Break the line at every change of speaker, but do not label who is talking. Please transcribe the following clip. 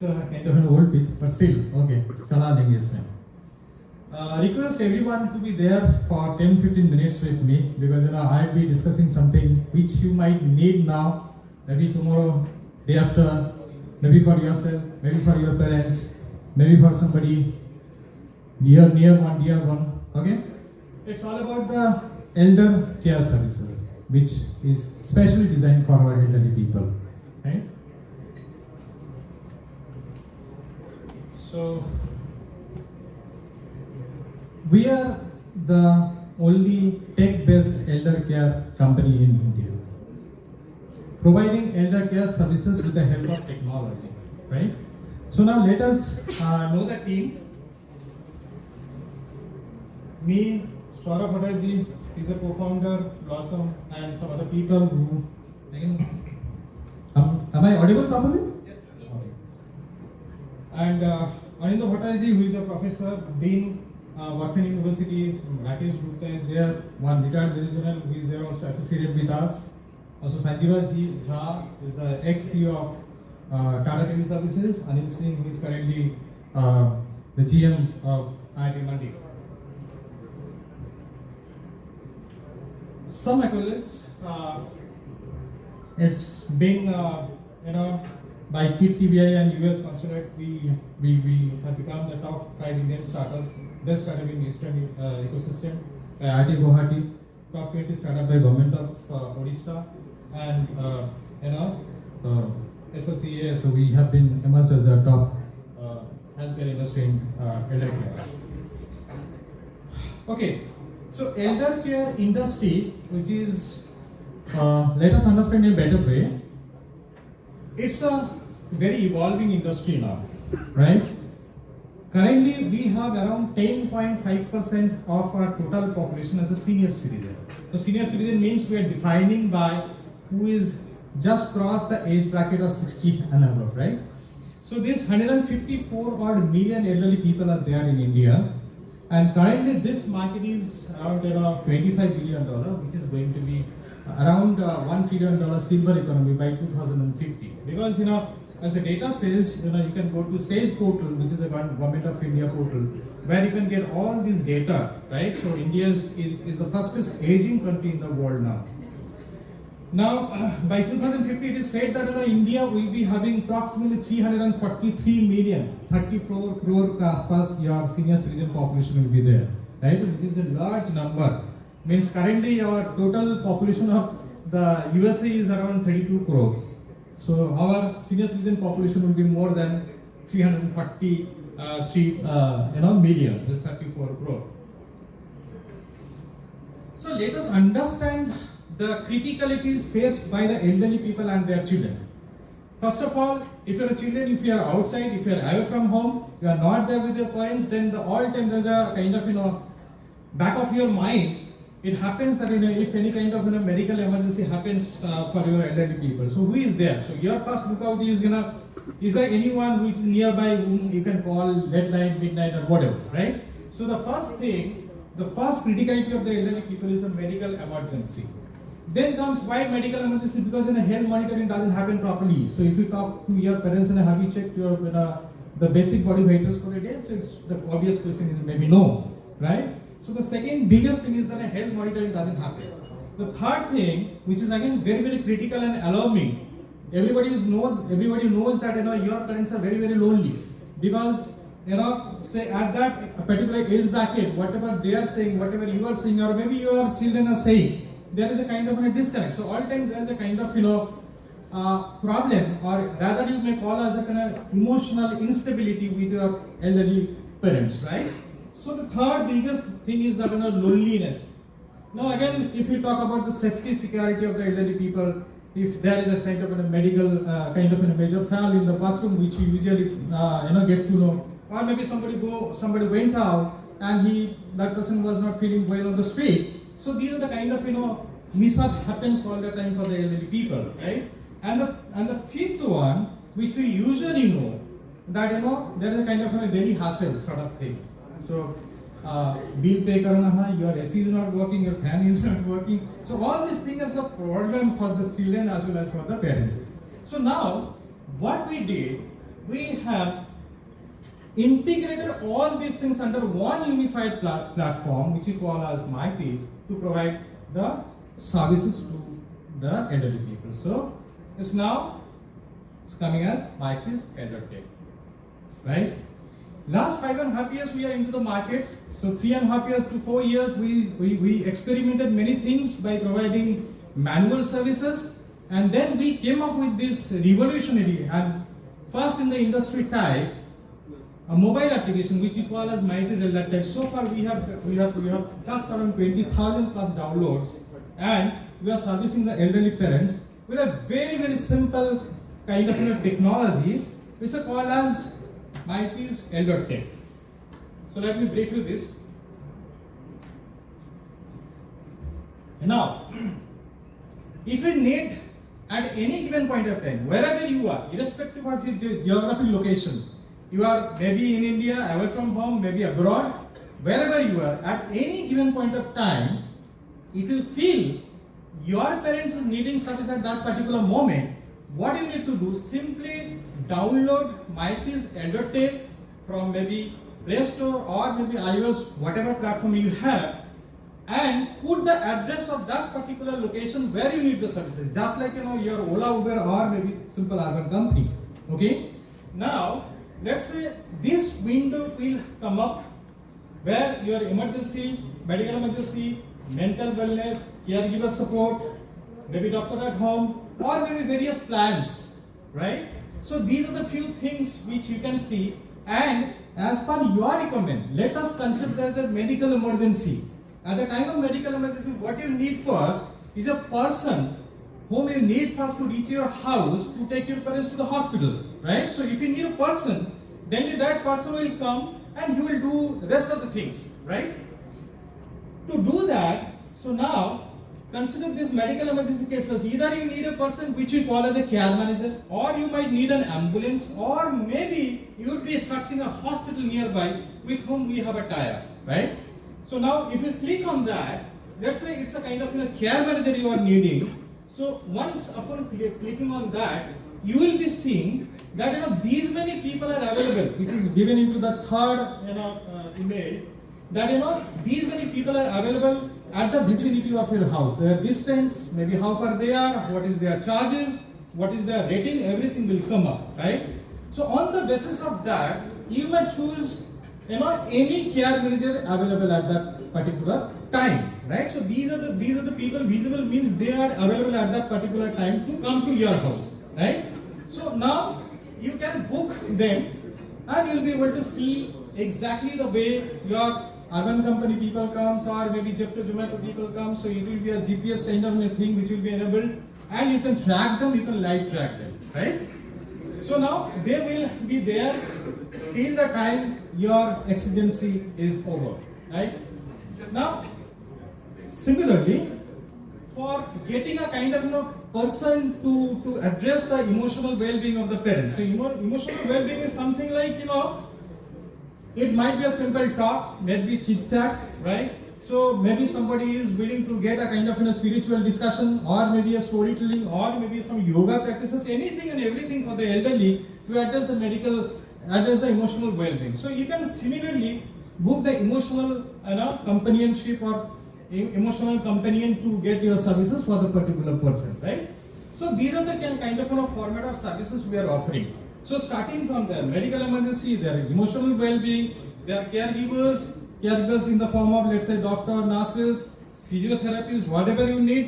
Kind of an old pitch, but still, okay, chala lenge isme. Request everyone to be there for 10-15 minutes with me because I'll be discussing something which you might need now, maybe tomorrow, day after, maybe for yourself, maybe for your parents, maybe for somebody near one. Okay, it's all about the elder care services, which is specially designed for our elderly people, right? So, we are the only tech-based elder care company in India, providing elder care services with the help of technology, right? So now let us know the team. Me, Saurabh Bhattarji is a co-founder, Blossom, and some other people who, am I audible properly? And Anindya Bhattarji, who is a professor, dean, works in university. Rakesh Gupta is there, one retired regional who is there also associated with us. Also Sanjeeva Jha is the ex-CEO of Tata TV Services. Anil Singh, who is currently the GM of IIT Mandi. Some accolades. It's been, by KIT TBI and US Consulate, we have become the top 5 Indian startups, best startup in Eastern ecosystem. IIT Guwahati, top 20 startup by government of Odisha, and SLCA. So we have been emerged as a top healthcare industry in elder care. Okay, so elder care industry, which is let us understand in a better way. It's a very evolving industry now, right? Currently, we have around 10.5% of our total population as a senior citizen. So senior citizen means we are defining by who is just crossed the age bracket of 60 and above, right? So this 154 odd million elderly people are there in India, and currently this market is around $25 billion, which is going to be around $1 trillion silver economy by 2050. Because as the data says, you can go to SAGE portal, which is a Government of India portal, where you can get all this data, right? So India is the fastest aging country in the world now. Now, by 2050, it is said that India will be having approximately 343 million, 34 crore as your senior citizen population will be there, right? Which is a large number. Means currently our total population of the USA is around 32 crore. So our senior citizen population will be more than 343 million, this 34 crore. So let us understand the criticalities faced by the elderly people and their children. First of all, if you are children, if you are outside, if you are away from home, you are not there with your parents, then all time there's a kind of back of your mind. It happens that if any kind of medical emergency happens for your elderly people, so who is there? So your first lookout is there anyone who is nearby whom you can call late night, midnight, or whatever, right? So the first thing, the first criticality of the elderly people is a medical emergency. Then comes why medical emergency? Because health monitoring doesn't happen properly. So if you talk to your parents and have you checked your the basic body vitals for the day, so it's the obvious question is maybe no, right? So the second biggest thing is that health monitoring doesn't happen. The third thing, which is again very, very critical and alarming, everybody knows that your parents are very, very lonely because say at that particular age bracket, whatever they are saying, whatever you are saying, or maybe your children are saying, there is a kind of a disconnect. So all time there is a kind of problem, or rather you may call as a kind of emotional instability with your elderly parents, right? So the third biggest thing is that loneliness. Now again, if you talk about the safety security of the elderly people, if there is a kind of a medical kind of a major fall in the bathroom, which you usually get to know, or maybe somebody went out and that person was not feeling well on the street. So these are the kind of mishap happens all the time for the elderly people, right? And the fifth one, which we usually know, that there is a kind of a daily hassle sort of thing. So bill pay karna, your AC is not working, your fan is not working. So all these things is a problem for the children as well as for the parents. So now what we did, we have integrated all these things under one unified platform, which we call as MyPeace, to provide the services to the elderly people. So it's now coming as MyPeace Elder Tech, right? Last 5.5 years we are into the markets. So 3.5 years to 4 years we experimented many things by providing manual services, and then we came up with this revolutionary and first in the industry type a mobile application which we call as MyPeace Elder Tech. So far we have just around 20,000 plus downloads, and we are servicing the elderly parents with a very simple kind of technology which is called as MyPeace Elder Tech. So let me brief you this. Now, if you need at any given point of time, wherever you are, irrespective of your geographic location, you are maybe in India, away from home, maybe abroad, wherever you are, at any given point of time, if you feel your parents are needing service at that particular moment, what you need to do, simply download MyPeace Elder Tech from maybe Play Store or maybe iOS, whatever platform you have, and put the address of that particular location where you need the services, just like your Ola, Uber or maybe simple urban company. Okay. Now let's say this window will come up where your emergency, medical emergency, mental wellness, caregiver support, maybe doctor at home, or maybe various plans, right? So these are the few things which you can see, and as per your requirement, let us consider there as a medical emergency. At the time of medical emergency, what you need first is a person whom you need first to reach your house to take your parents to the hospital, right? So if you need a person, then that person will come and he will do the rest of the things, right? To do that, so now consider these medical emergency cases. Either you need a person which we call as a care manager, or you might need an ambulance, or maybe you would be searching a hospital nearby with whom we have a tie-up, right? So now if you click on that, let's say it's a kind of care manager you are needing. So once upon clicking on that, you will be seeing that these many people are available, which is given into the third image, that these many people are available at the vicinity of your house. Their distance, maybe how far they are, what is their charges, what is their rating, everything will come up, right? So on the basis of that, you may choose any care manager available at that particular time, right? So these are the people visible, means they are available at that particular time to come to your house, right? So now you can book them and you'll be able to see exactly the way your urban company people comes, or maybe Zepto, Zomato people come. So it will be a GPS kind of a thing which will be enabled, and you can track them, you can live track them, right? So now they will be there till the time your exigency is over, right? Now, similarly, for getting a kind of person to address the emotional well-being of the parents. So emotional well-being is something like it might be a simple talk, maybe chit chat, right? So maybe somebody is willing to get a kind of spiritual discussion, or maybe a storytelling, or maybe some yoga practices, anything and everything for the elderly to address the emotional well-being. So you can similarly book the emotional companionship or emotional companion to get your services for the particular person, right? So these are the kind of format of services we are offering. So starting from the medical emergency, their emotional well-being, their caregivers in the form of, let's say, doctor, nurses, physiotherapists, whatever you need.